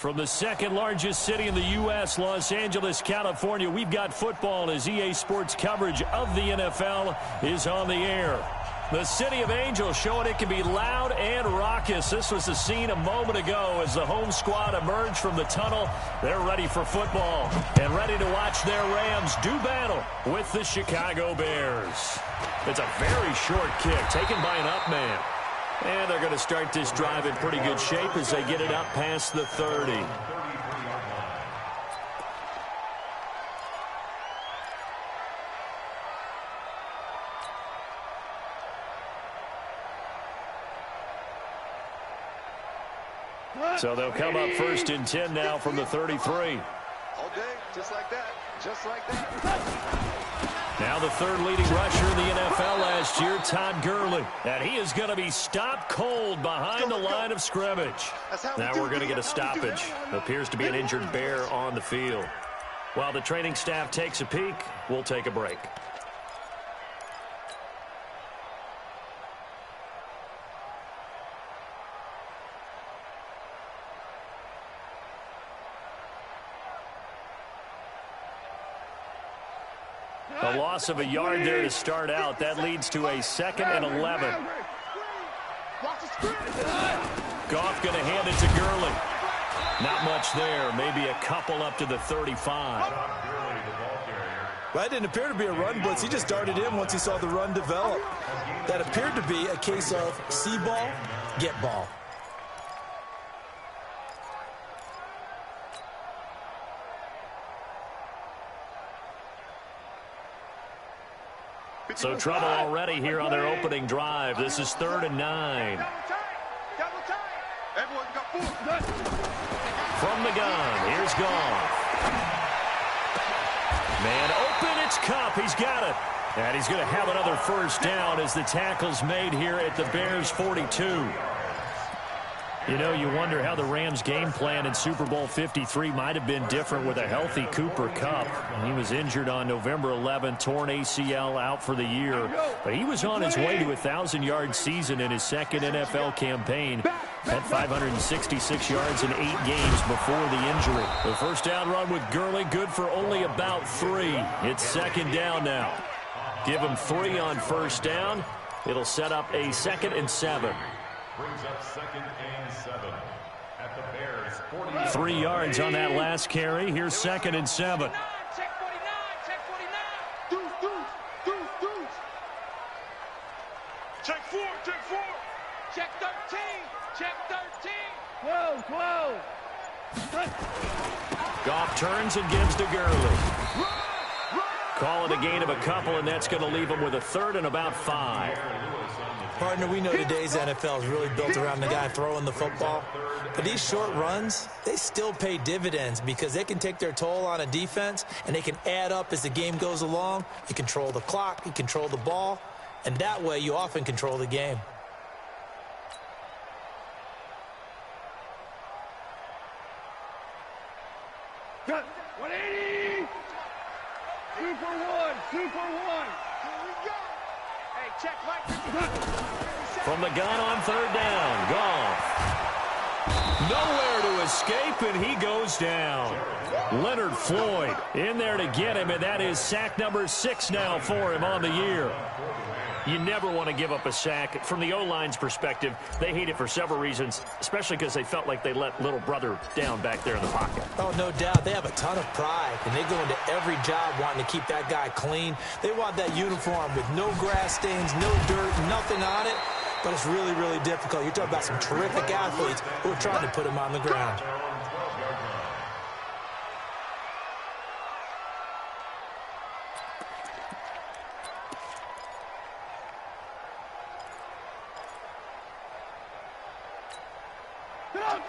From the second largest city in the U.S., Los Angeles, California, we've got football as EA Sports coverage of the NFL is on the air. The City of Angels showing it can be loud and raucous. This was the scene a moment ago as the home squad emerged from the tunnel. They're ready for football and ready to watch their Rams do battle with the Chicago Bears. It's a very short kick taken by an up man. And they're going to start this drive in pretty good shape as they get it up past the 30. So they'll come up 1st and 10 now from the 33. All day, just like that, just like that. Now the third leading rusher in the NFL last year, Todd Gurley. And he is going to be stopped cold behind the line of scrimmage. Now we're going to get a stoppage. Appears to be an injured Bear on the field. While the training staff takes a peek, we'll take a break. A loss of a yard there to start out. That leads to a 2nd and 11. Goff going to hand it to Gurley. Not much there. Maybe a couple up to the 35. Well, that didn't appear to be a run blitz. He just darted in once he saw the run develop. That appeared to be a case of see ball, get ball. So trouble already here on their opening drive. This is 3rd and 9. From the gun, here's Goff. Man open, it's Kupp. He's got it. And he's going to have another first down as the tackle's made here at the Bears' 42. You know, you wonder how the Rams' game plan in Super Bowl 53 might have been different with a healthy Cooper Kupp. He was injured on November 11th, torn ACL, out for the year. But he was on his way to a 1,000-yard season in his second NFL campaign. Had 566 yards in 8 games before the injury. The first down run with Gurley, good for only about 3. It's 2nd down now. Give him 3 on first down. It'll set up a 2nd and 7. Brings up 2nd and 7 at the Bears' 40. 3 yards on that last carry. Here's 2nd and 7. Check 49, check 49. Deuce. Check 4, check 4. Check 13, check 13. 12. Goff turns and gives to Gurley. Call it a gain of a couple, and that's going to leave him with a 3rd and about 5. Partner, we know today's NFL is really built around the guy throwing the football. But these short runs, they still pay dividends because they can take their toll on a defense, and they can add up as the game goes along. You control the clock, you control the ball, and that way you often control the game. Got 180. Super one. Here we go. Hey, check Mike. From the gun on 3rd down, Goff. Nowhere to escape, and he goes down. Leonard Floyd in there to get him, and that is sack number 6 now for him on the year. You never want to give up a sack. From the O-line's perspective, they hate it for several reasons, especially because they felt like they let little brother down back there in the pocket. Oh, no doubt. They have a ton of pride, and they go into every job wanting to keep that guy clean. They want that uniform with no grass stains, no dirt, nothing on it. But it's really, really difficult. You're talking about some terrific athletes who are trying to put him on the ground.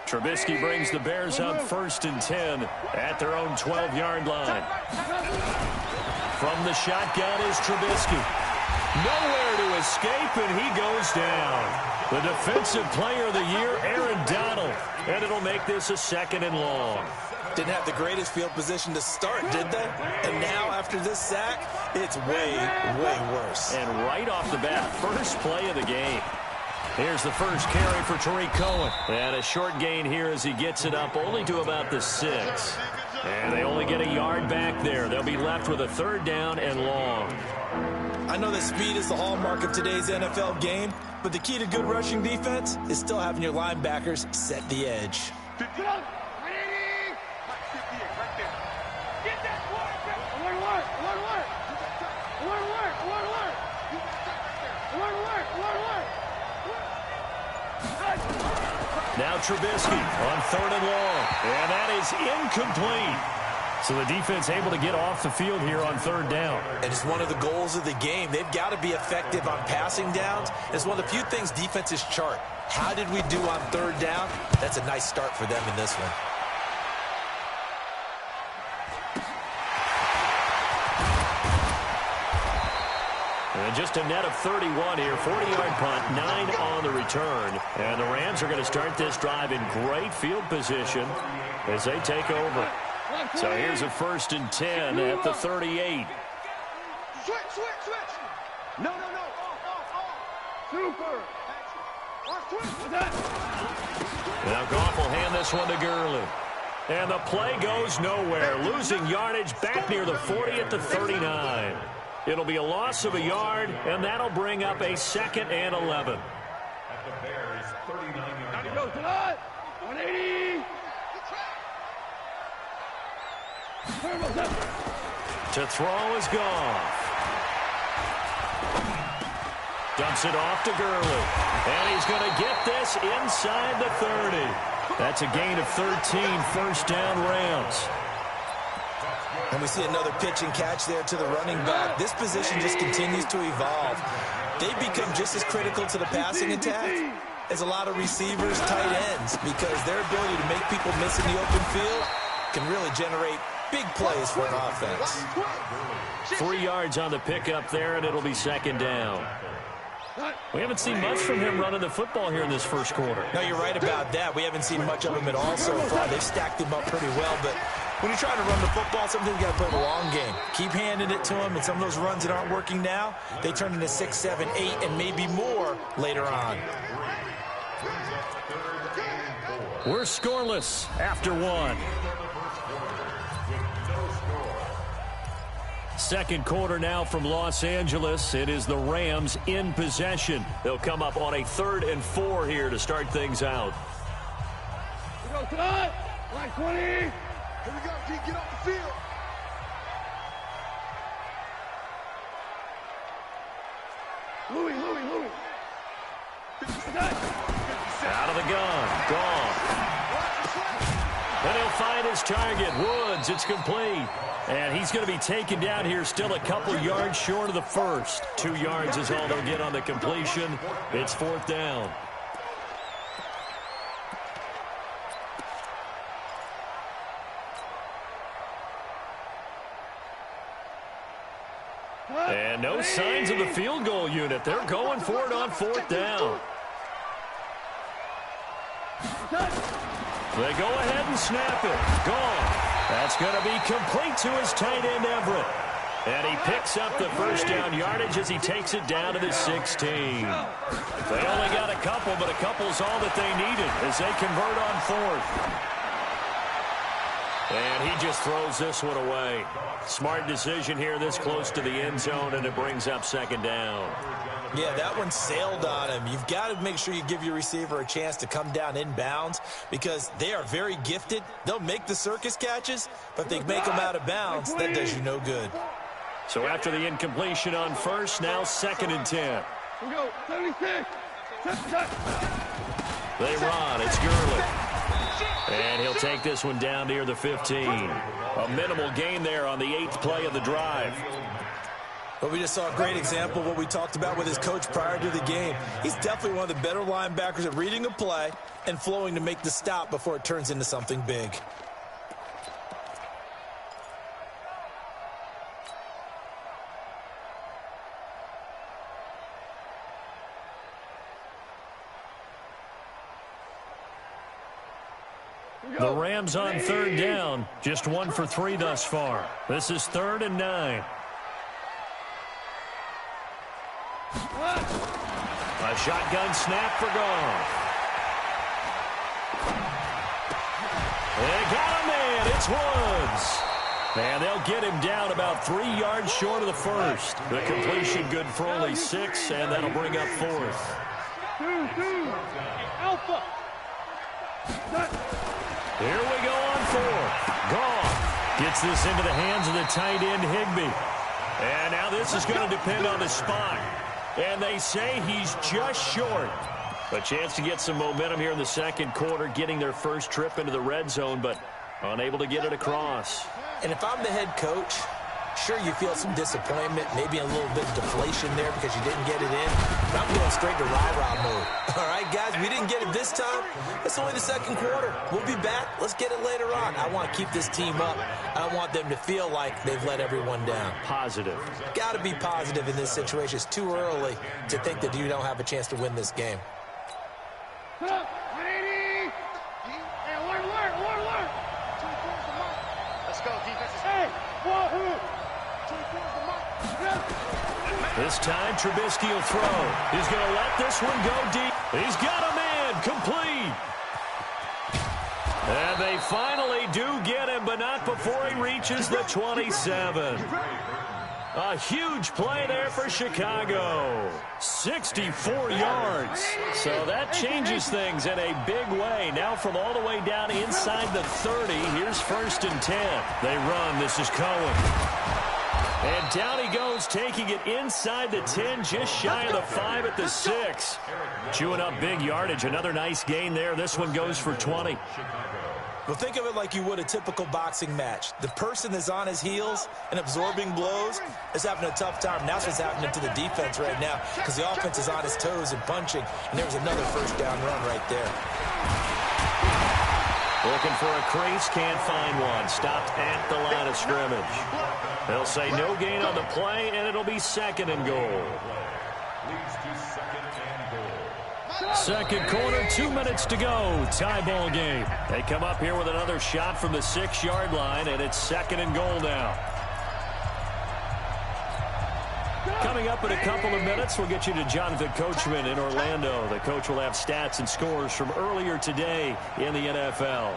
Trubisky brings the Bears up 1st and 10 at their own 12-yard line. From the shotgun is Trubisky. Nowhere to escape, and he goes down. The defensive player of the year, Aaron Donald. And it'll make this a 2nd and long. Didn't have the greatest field position to start, did they? And now, after this sack, it's way, way worse. And right off the bat, first play of the game. Here's the first carry for Tariq Cohen. And a short gain here as he gets it up only to about the 6. And they only get a yard back there. They'll be left with a 3rd down and long. I know that speed is the hallmark of today's NFL game, but the key to good rushing defense is still having your linebackers set the edge. Now Trubisky on 3rd and long. And that is incomplete. So the defense able to get off the field here on 3rd down. And it's one of the goals of the game. They've got to be effective on passing downs. It's one of the few things defenses chart. How did we do on 3rd down? That's a nice start for them in this one. And just a net of 31 here, 40-yard punt, 9 on the return. And the Rams are going to start this drive in great field position as they take over. So here's a 1st and 10 at the 38. Switch. No. Super. Now Goff will hand this one to Gurley. And the play goes nowhere, losing yardage back near the 40 at the 39. It'll be a loss of a yard, and that'll bring up a 2nd and 11. At the Bears' 39-yard Go tonight. 180. To throw is Goff. Dumps it off to Gurley. And he's going to get this inside the 30. That's a gain of 13, 1st down Rams. And we see another pitch and catch there to the running back. This position just continues to evolve. They become just as critical to the passing attack as a lot of receivers, tight ends, because their ability to make people miss in the open field can really generate big plays for an offense. 3 yards on the pickup there, and it'll be 2nd down. We haven't seen much from him running the football here in this 1st quarter. No, you're right about that. We haven't seen much of him at all so far. They've stacked him up pretty well, but when you're trying to run the football, sometimes you got to play the long game. Keep handing it to him, and some of those runs that aren't working now, they turn into 6, 7, 8, and maybe more later on. We're scoreless after 1. 2nd quarter now from Los Angeles. It is the Rams in possession. They'll come up on a 3rd and 4 here to start things out. Go tonight. Line 20. Here we go, G. Get off the field. Louis. Out of the gun. Gone. And he'll find his target. Woods, it's complete. And he's going to be taken down here, still a couple yards short of the 1st. 2 yards is all they'll get on the completion. It's 4th down. And no signs of the field goal unit. They're going for it on 4th down. They go ahead and snap it. Gone. That's going to be complete to his tight end, Everett. And he picks up the 1st down yardage as he takes it down to the 16. They only got a couple, but a couple's all that they needed as they convert on 4th. And he just throws this one away. Smart decision here this close to the end zone, and it brings up 2nd down. Yeah, that one sailed on him. You've got to make sure you give your receiver a chance to come down inbounds because they are very gifted. They'll make the circus catches, but if they make them out of bounds, that does you no good. So after the incompletion on 1st, now 2nd and 10. We go 76. They run. It's Gurley. And he'll take this one down near the 15. A minimal gain there on the 8th play of the drive. But we just saw a great example of what we talked about with his coach prior to the game. He's definitely one of the better linebackers at reading a play and flowing to make the stop before it turns into something big. The Rams on 3rd down, just 1 for 3 thus far. This is 3rd and 9. A shotgun snap for Goff. They got him in. It's Woods. And they'll get him down about 3 yards short of the first. The completion good for only 6, and that'll bring up 4th. Alpha. Here we go on 4th. Goff gets this into the hands of the tight end, Higbee. And now this is going to depend on the spot. And they say he's just short. A chance to get some momentum here in the second quarter, getting their first trip into the red zone, but unable to get it across. And if I'm the head coach, sure, you feel some disappointment, maybe a little bit of deflation there because you didn't get it in. But I'm going straight to rah-rah mode. All right, guys, we didn't get it this time. It's only the second quarter. We'll be back. Let's get it later on. I want to keep this team up. I don't want them to feel like they've let everyone down. Positive. Got to be positive in this situation. It's too early to think that you don't have a chance to win this game. Put up. 180. Hey, alert. Let's go, defense. Hey, This time, Trubisky will throw. He's going to let this one go deep. He's got him in. Complete. And they finally do get him, but not before he reaches the 27. A huge play there for Chicago. 64 yards. So that changes things in a big way. Now from all the way down inside the 30, here's 1st and 10. They run. This is Cohen. And down he goes, taking it inside the 10, just shy of the 5 at the 6. Chewing up big yardage. Another nice gain there. This one goes for 20. Well, think of it like you would a typical boxing match. The person that's on his heels and absorbing blows is having a tough time. That's what's happening to the defense right now because the offense is on his toes and punching, and there was another first down run right there. Looking for a crease, can't find one. Stopped at the line of scrimmage. They'll say no gain on the play, and it'll be 2nd and goal. Second quarter, 2 minutes to go. Tie ball game. They come up here with another shot from the 6-yard line, and it's 2nd and goal now. Coming up in a couple of minutes, we'll get you to Jonathan Coachman in Orlando. The coach will have stats and scores from earlier today in the NFL.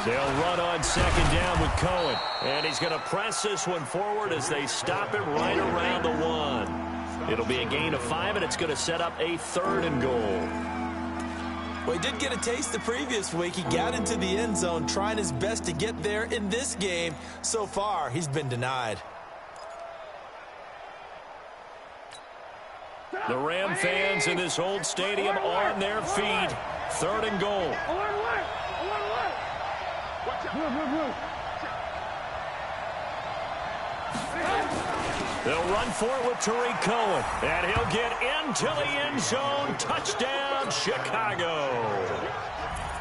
They'll run on 2nd down with Cohen. And he's going to press this one forward as they stop it right around the 1. It'll be a gain of 5, and it's going to set up a 3rd and goal. Well, he did get a taste the previous week. He got into the end zone trying his best to get there in this game. So far, he's been denied. The Ram fans in this old stadium on their feet. 3rd and goal. They'll run for it with Tariq Cohen. And he'll get into the end zone. Touchdown, Chicago.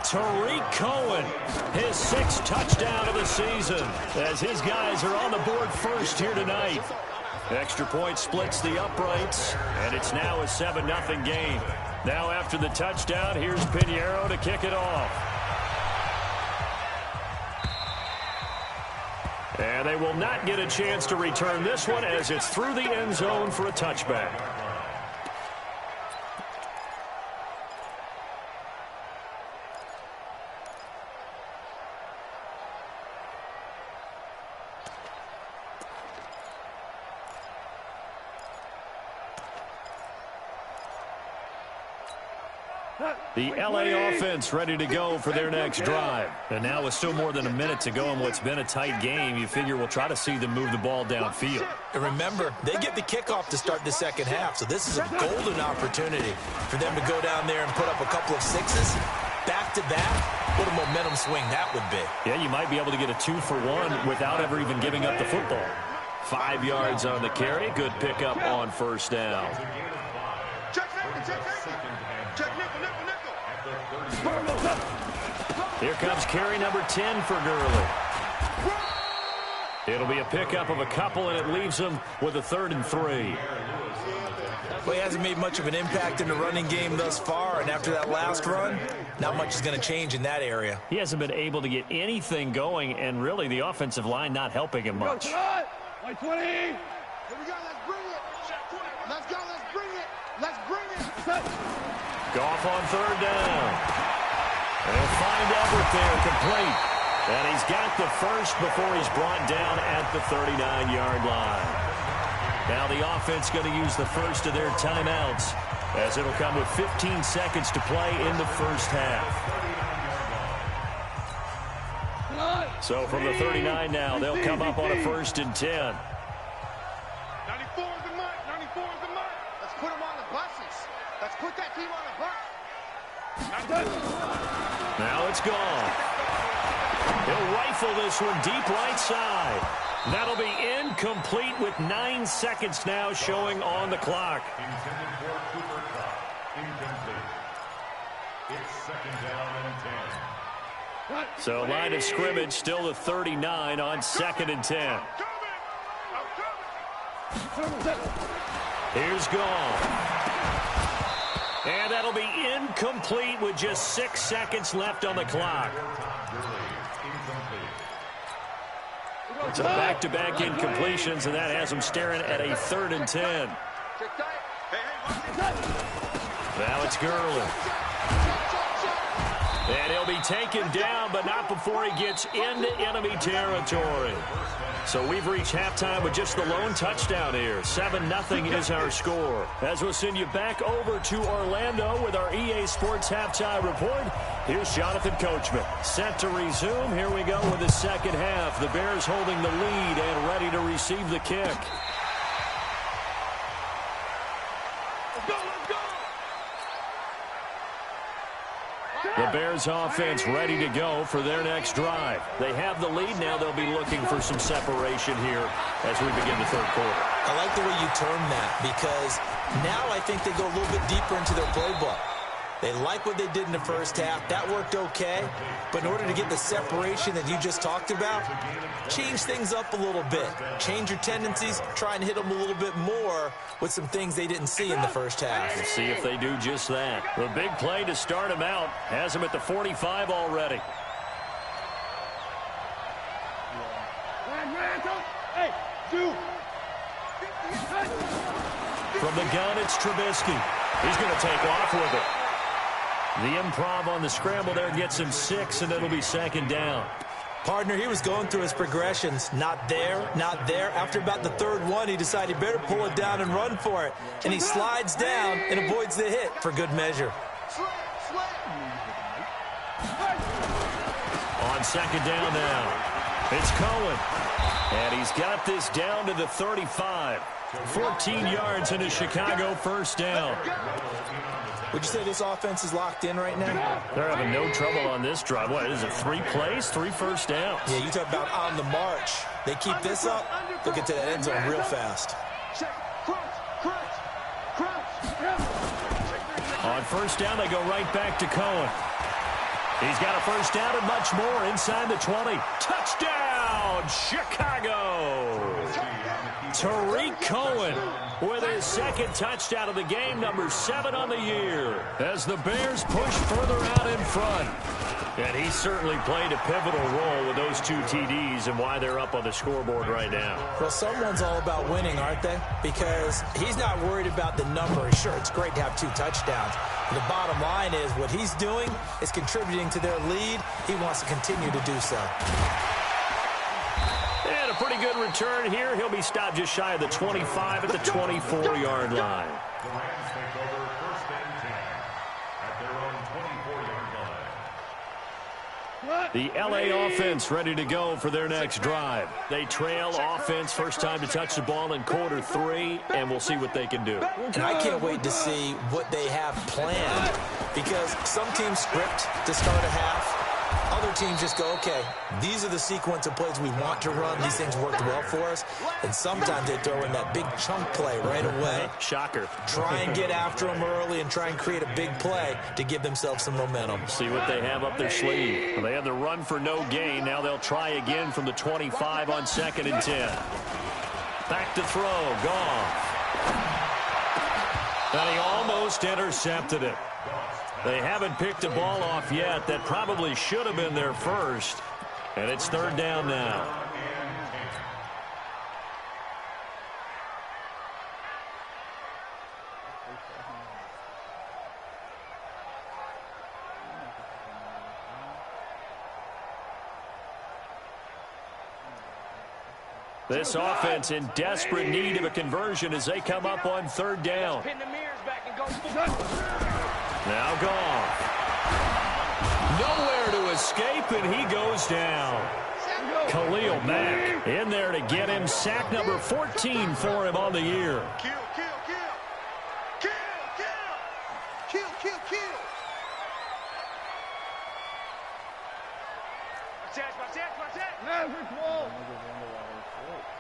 Tariq Cohen, his 6th touchdown of the season, as his guys are on the board first here tonight. Extra point splits the uprights, and it's now a 7-0 game. Now after the touchdown, here's Pinheiro to kick it off. And they will not get a chance to return this one as it's through the end zone for a touchback. The LA offense ready to go for their next drive. And now with still more than a minute to go in what's been a tight game, you figure we'll try to see them move the ball downfield. And remember, they get the kickoff to start the second half, so this is a golden opportunity for them to go down there and put up a couple of 6s back-to-back. What a momentum swing that would be. Yeah, you might be able to get a 2-for-1 without ever even giving up the football. 5 yards on the carry. Good pickup on 1st down. Here comes carry number 10 for Gurley. It'll be a pickup of a couple, and it leaves them with a 3rd and 3. Well, he hasn't made much of an impact in the running game thus far, and after that last run, not much is going to change in that area. He hasn't been able to get anything going, and really the offensive line not helping him much. Like 20. Here we go. Let's bring it. Let's go. Let's bring it. Let's bring it. Goff on third down. They'll find Everett there, complete. And he's got the first before he's brought down at the 39-yard line. Now the offense going to use the first of their timeouts, as it'll come with 15 seconds to play in the first half. So from the 39 now, they'll come up on a 1st and 10. 94 is the mark. 94 is the mark. Let's put them on the buses. Let's put that team on the bus. Now it's gone. He'll rifle this one deep right side. That'll be incomplete with 9 seconds now showing on the clock. Intended for Cooper Cup. Incomplete. It's 2nd down and 10. So line of scrimmage still the 39 on 2nd and 10. Here's Gall. And that'll be incomplete with just 6 seconds left on the clock. So back-to-back incompletions, and that has them staring at a 3rd and 10. Now it's Gurley. And he'll be taken down, but not before he gets into enemy territory. So we've reached halftime with just the lone touchdown here. 7-0 is our score. As we'll send you back over to Orlando with our EA Sports Halftime Report, here's Jonathan Coachman. Set to resume. Here we go with the second half. The Bears holding the lead and ready to receive the kick. The Bears offense ready to go for their next drive. They have the lead. Now they'll be looking for some separation here as we begin the third quarter. I like the way you term that, because now I think they go a little bit deeper into their playbook. They like what they did in the first half. That worked okay. But in order to get the separation that you just talked about, change things up a little bit. Change your tendencies. Try and hit them a little bit more with some things they didn't see in the first half. We'll see if they do just that. The big play to start him out has him at the 45 already. From the gun, it's Trubisky. He's going to take off with it. The improv on the scramble there gets him 6, and it'll be 2nd down. Partner, he was going through his progressions. Not there, not there. After about the 3rd one, he decided he better pull it down and run for it. And he slides down and avoids the hit for good measure. On 2nd down now, it's Cohen. And he's got this down to the 35. 14 yards into Chicago, 1st down. Would you say this offense is locked in right now? They're having no trouble on this drive. What is it, 3 plays, 3 first downs? Yeah, you talk about on the march. They keep this up, they'll get to that end zone real fast. On 1st down, they go right back to Cohen. He's got a 1st down and much more inside the 20. Touchdown, Chicago! Tariq Cohen with his 2nd touchdown of the game, number 7 on the year, as the Bears push further out in front. And he certainly played a pivotal role with those 2 TDs and why they're up on the scoreboard right now. Well, someone's all about winning, aren't they? Because he's not worried about the number. Sure, it's great to have 2 touchdowns. But the bottom line is what he's doing is contributing to their lead. He wants to continue to do so. And a pretty good return here. He'll be stopped just shy of the 25 at the 24-yard line. The Rams take over 1st and 10 at their own 24-yard line. The LA offense ready to go for their next drive. They trail offense, first time to touch the ball in quarter 3, and we'll see what they can do. And I can't wait to see what they have planned, because some teams script to start a half. Other teams just go, okay, these are the sequence of plays we want to run. These things worked well for us. And sometimes they throw in that big chunk play right away. Shocker. Try and get after them early and try and create a big play to give themselves some momentum. See what they have up their sleeve. Well, they had the run for no gain. Now they'll try again from the 25 on 2nd and 10. Back to throw. Goff. And he almost intercepted it. They haven't picked the ball off yet. That probably should have been their first. And it's third down now. This offense in desperate need of a conversion as they come up on third down. Now Goff. Nowhere to escape, and he goes down. Khalil Mack in there to get him. Sack number 14 for him on the year. Kill, kill, kill. Kill, kill. Kill, kill, kill. Average wall.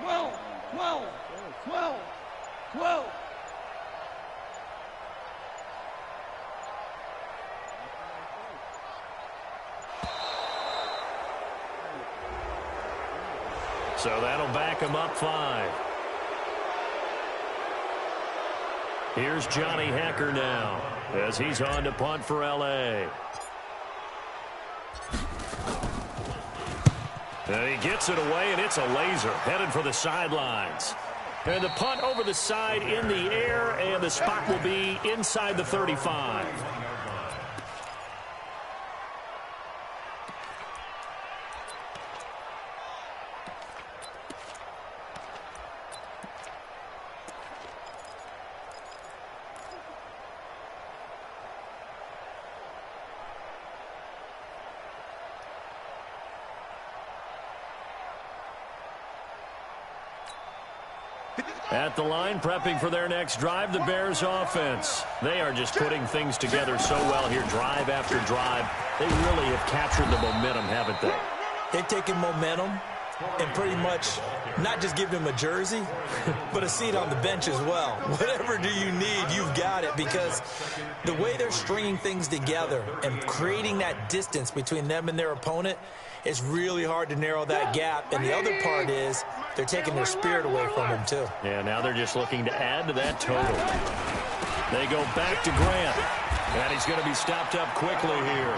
12, 12, 12, 12. So that'll back him up 5. Here's Johnny Hacker now as he's on to punt for L.A. And he gets it away, and it's a laser headed for the sidelines. And the punt over the side in the air, and the spot will be inside the 35. At the line, prepping for their next drive, the Bears offense. They are just putting things together so well here, drive after drive. They really have captured the momentum, haven't they? They've taken momentum and pretty much not just give him a jersey, but a seat on the bench as well. Whatever do you need, you've got it, because the way they're stringing things together and creating that distance between them and their opponent, it's really hard to narrow that gap. And the other part is they're taking their spirit away from him, too. Yeah, now they're just looking to add to that total. They go back to Grant. And he's going to be stopped up quickly here.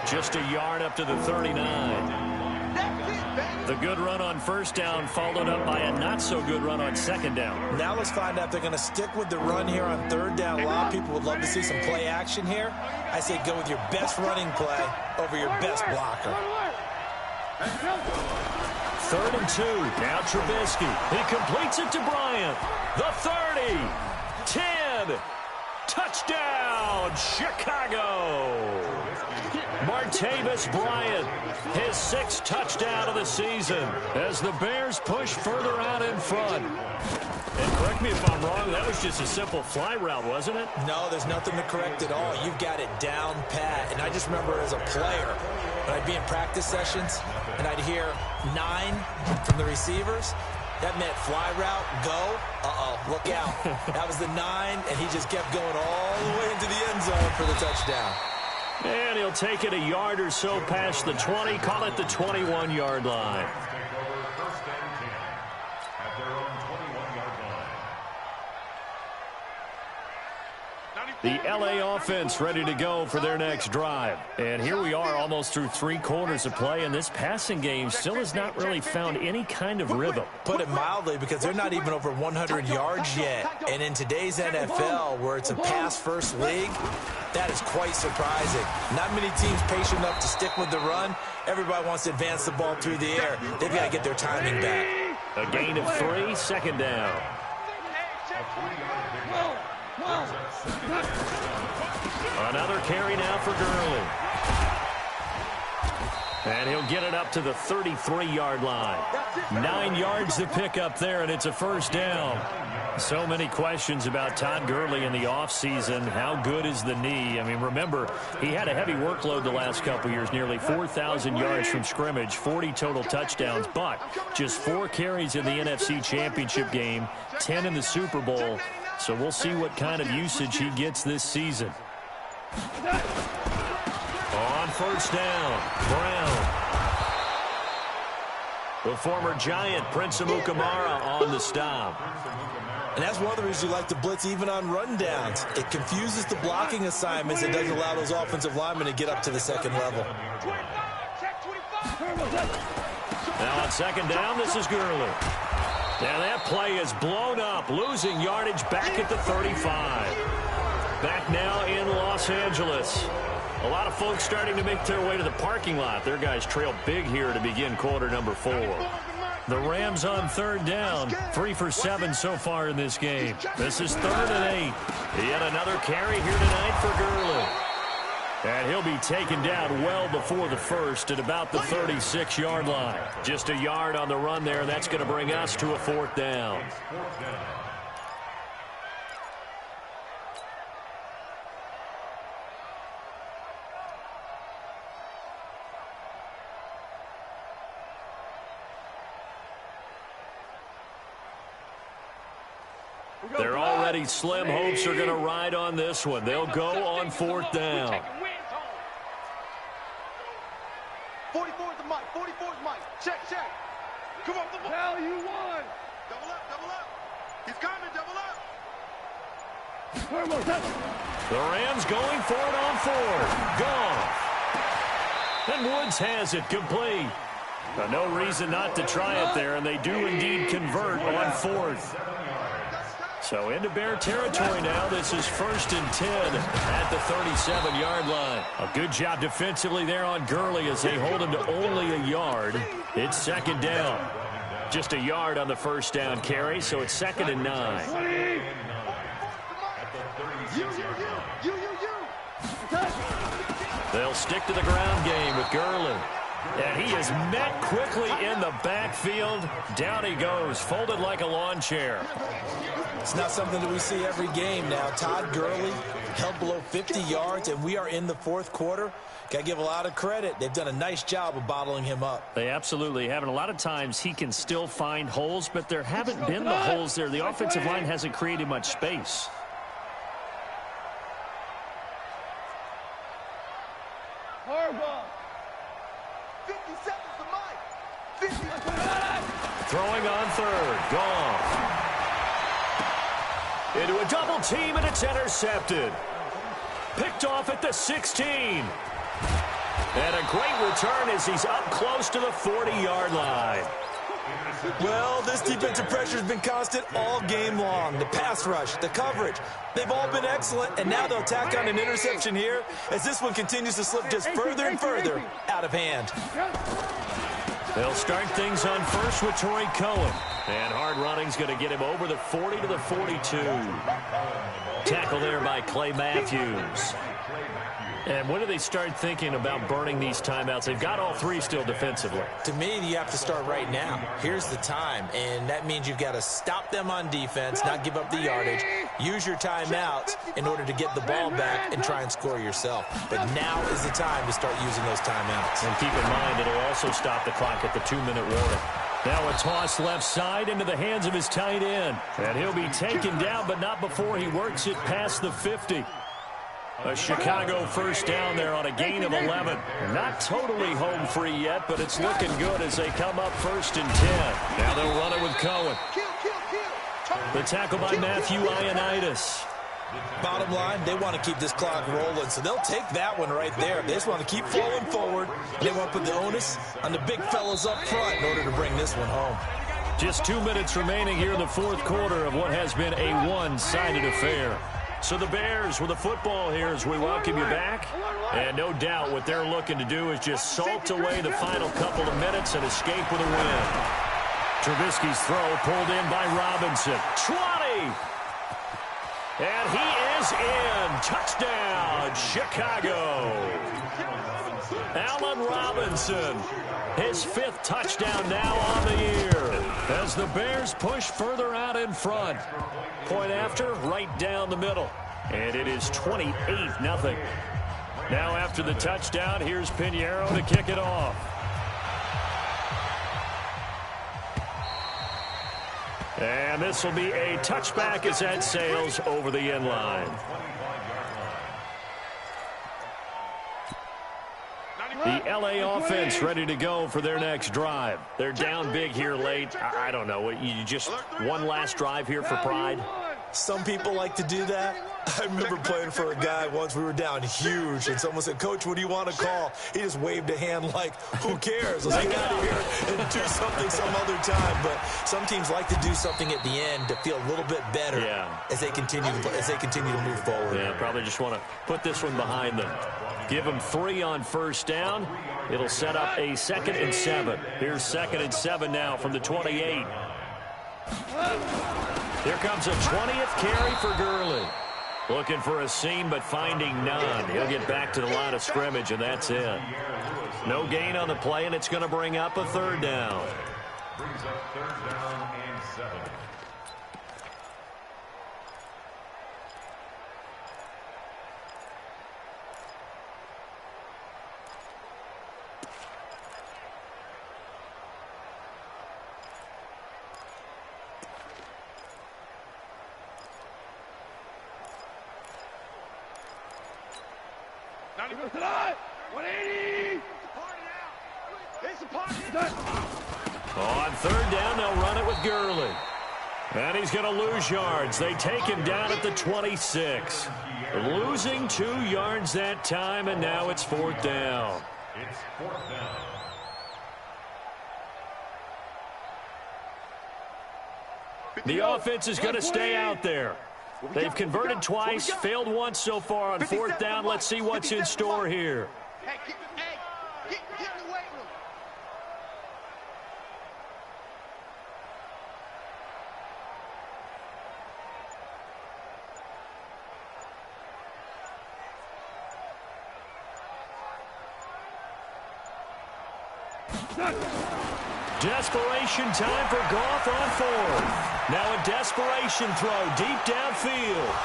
Just a yard up to the 39. The good run on first down followed up by a not-so-good run on second down. Now let's find out if they're going to stick with the run here on third down. A lot of people would love to see some play action here. I say go with your best running play over your best blocker. 3rd and 2. Now Trubisky. He completes it to Bryant. The 30. 10. Touchdown, Chicago. Martavis Bryant, his 6th touchdown of the season as the Bears push further out in front. And correct me if I'm wrong, that was just a simple fly route, wasn't it? No, there's nothing to correct at all. You've got it down pat. And I just remember as a player, when I'd be in practice sessions and I'd hear 9 from the receivers, that meant fly route, go, look out. That was the 9, and he just kept going all the way into the end zone for the touchdown. And he'll take it a yard or so past the 20, call it the 21-yard line. The L.A. offense ready to go for their next drive. And here we are almost through 3 quarters of play, and this passing game still has not really found any kind of rhythm. Put it mildly, because they're not even over 100 yards yet. And in today's NFL, where it's a pass-first league, that is quite surprising. Not many teams patient enough to stick with the run. Everybody wants to advance the ball through the air. They've got to get their timing back. A gain of 3, second down. Another carry now for Gurley. And he'll get it up to the 33-yard line. 9 yards to pick up there, and it's a first down. So many questions about Todd Gurley in the offseason. How good is the knee? I mean, remember, he had a heavy workload the last couple years, nearly 4,000 yards from scrimmage, 40 total touchdowns, but just 4 carries in the NFC Championship game, 10 in the Super Bowl. So we'll see what kind of usage he gets this season. On first down, Brown. The former Giant, Prince Amukamara, on the stop. And that's one of the reasons you like to blitz even on rundowns. It confuses the blocking assignments and doesn't allow those offensive linemen to get up to the second level. Now on second down, this is Gurley. And that play is blown up, losing yardage back at the 35. Back now in Los Angeles. A lot of folks starting to make their way to the parking lot. Their guys trail big here to begin quarter number 4. The Rams on third down, 3 for 7 so far in this game. This is 3rd and 8. Yet another carry here tonight for Gurley. And he'll be taken down well before the first at about the 36-yard line. Just a yard on the run there, and that's going to bring us to a 4th down. They're already slim. Hopes are going to ride on this one. They'll go on 4th down. 44's the mic. 44's mic. Check. Come on, hell, you won. Double up. He's coming, double up. The Rams going for it on 4th. Gone. And Woods has it complete. No reason not to try it there, and they do indeed convert on 4th. So into Bear territory now. This is 1st and 10 at the 37-yard line. A good job defensively there on Gurley as they hold him to only a yard. It's 2nd down. Just a yard on the 1st down carry, so it's 2nd and 9. They'll stick to the ground game with Gurley. And he is met quickly in the backfield. Down he goes, folded like a lawn chair. It's not something that we see every game now. Todd Gurley held below 50 yards, and we are in the 4th quarter. Got to give a lot of credit. They've done a nice job of bottling him up. They absolutely have. And a lot of times he can still find holes, but there haven't been the holes there. The offensive line hasn't created much space. Throwing on 3rd. Gone. Into a double team, and it's intercepted. Picked off at the 16. And a great return as he's up close to the 40-yard line. Well, this defensive pressure has been constant all game long. The pass rush, the coverage, they've all been excellent, and now they'll tack on an interception here as this one continues to slip just further and further out of hand. They'll start things on 1st with Torrey Cohen. And hard running's going to get him over the 40 to the 42. Tackle there by Clay Matthews. And when do they start thinking about burning these timeouts? They've got all 3 still defensively. To me, you have to start right now. Here's the time, and that means you've got to stop them on defense, not give up the yardage, use your timeouts in order to get the ball back and try and score yourself. But now is the time to start using those timeouts. And keep in mind, it'll also stop the clock at the 2-minute warning. Now a toss left side into the hands of his tight end. And he'll be taken down, but not before he works it past the 50. A Chicago 1st down there on a gain of 11. Not totally home free yet, but it's looking good as they come up 1st and 10. Now they'll run it with Cohen. The tackle by Matthew Ioannidis. Bottom line, they want to keep this clock rolling, so they'll take that one right there. They just want to keep flowing forward. They want to put the onus on the big fellas up front in order to bring this one home. Just 2 minutes remaining here in the 4th quarter of what has been a one-sided affair. So the Bears with the football here as we welcome you back. And no doubt what they're looking to do is just salt away the final couple of minutes and escape with a win. Trubisky's throw pulled in by Robinson. 20! And he is in. Touchdown, Chicago. Allen Robinson, his 5th touchdown now on the year. As the Bears push further out in front. Point after, right down the middle. And it is 28-0. Now after the touchdown, here's Pinheiro to kick it off. And this will be a touchback as that sails over the end line. The LA offense ready to go for their next drive. They're down big here late. I don't know. You just one last drive here for pride? Some people like to do that. I remember playing for a guy once. We were down huge, and someone said, "Coach, what do you want to call?" He just waved a hand like, "Who cares? Let's get out of here and do something some other time." But some teams like to do something at the end to feel a little bit better as they continue to move forward. Yeah, probably just want to put this one behind them. Give them 3 on first down. It'll set up a 2nd and 7. Here's 2nd and 7 now from the 28. Here comes a 20th carry for Gurley. Looking for a seam, but finding none. He'll get back to the line of scrimmage, and that's it. No gain on the play, and it's going to bring up a 3rd down. Brings up 3rd down and 7. On 3rd down, they'll run it with Gurley. And he's going to lose yards. They take him down at the 26. Losing 2 yards that time, and now it's 4th down. It's 4th down. The offense is going to stay out there. They've converted twice, failed once so far on 4th down. Let's see what's in store here. Hey, get in the weight room. Desperation time for Goff on 4th. Now a desperation throw deep downfield.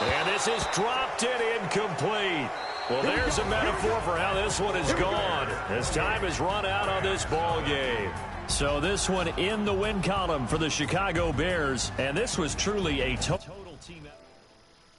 And this is dropped and incomplete. Well, there's a metaphor for how this one is gone, as time has run out on this ball game. So this one in the win column for the Chicago Bears, and this was truly a total.